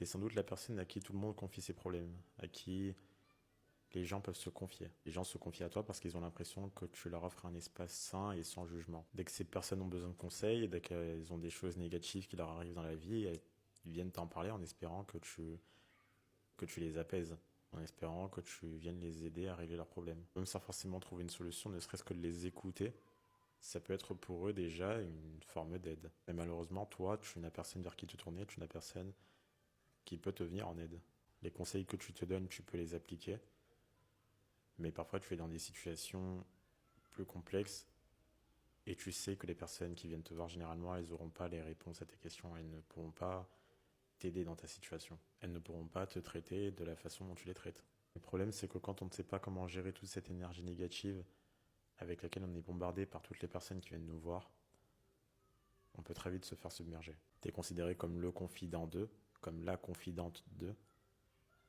Tu es sans doute la personne à qui tout le monde confie ses problèmes, à qui les gens peuvent se confier. Les gens se confient à toi parce qu'ils ont l'impression que tu leur offres un espace sain et sans jugement. Dès que ces personnes ont besoin de conseils, dès qu'elles ont des choses négatives qui leur arrivent dans la vie, elles viennent t'en parler en espérant que tu les apaises, en espérant que tu viennes les aider à régler leurs problèmes. Même sans forcément trouver une solution, ne serait-ce que de les écouter, ça peut être pour eux déjà une forme d'aide. Mais malheureusement, toi, tu n'as personne vers qui te tourner, tu n'as personne qui peut te venir en aide. Les conseils que tu te donnes, tu peux les appliquer, mais parfois tu es dans des situations plus complexes et tu sais que les personnes qui viennent te voir généralement, elles n'auront pas les réponses à tes questions, elles ne pourront pas t'aider dans ta situation. Elles ne pourront pas te traiter de la façon dont tu les traites. Le problème, c'est que quand on ne sait pas comment gérer toute cette énergie négative avec laquelle on est bombardé par toutes les personnes qui viennent nous voir, on peut très vite se faire submerger. Tu es considéré comme le confident d'eux, comme la confidente d'eux,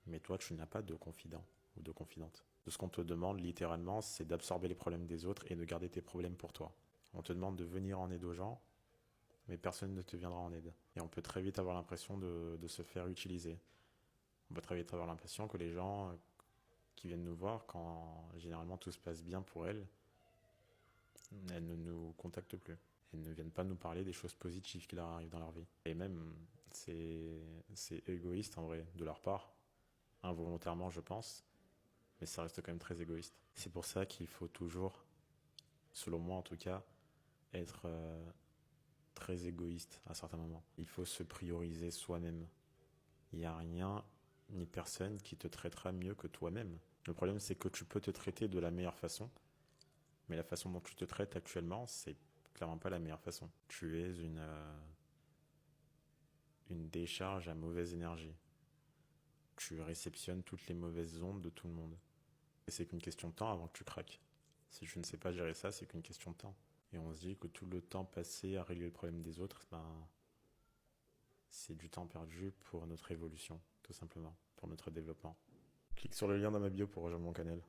mais toi, tu n'as pas de confident ou de confidente. Ce qu'on te demande littéralement, c'est d'absorber les problèmes des autres et de garder tes problèmes pour toi. On te demande de venir en aide aux gens, mais personne ne te viendra en aide. Et on peut très vite avoir l'impression de se faire utiliser. On peut très vite avoir l'impression que les gens qui viennent nous voir, quand généralement tout se passe bien pour elles, elles ne nous contactent plus. Elles ne viennent pas nous parler des choses positives qui leur arrivent dans leur vie. Et même, c'est égoïste en vrai, de leur part. Involontairement, je pense. Mais ça reste quand même très égoïste. C'est pour ça qu'il faut toujours, selon moi en tout cas, être très égoïste à certains moments. Il faut se prioriser soi-même. Il n'y a rien ni personne qui te traitera mieux que toi-même. Le problème, c'est que tu peux te traiter de la meilleure façon, mais la façon dont tu te traites actuellement, c'est clairement pas la meilleure façon. Tu es une décharge à mauvaise énergie. Tu réceptionnes toutes les mauvaises ondes de tout le monde. Et c'est qu'une question de temps avant que tu craques. Si je ne sais pas gérer ça, c'est qu'une question de temps. Et on se dit que tout le temps passé à régler le problème des autres, ben, c'est du temps perdu pour notre évolution, tout simplement, pour notre développement. Clique sur le lien dans ma bio pour rejoindre mon canal.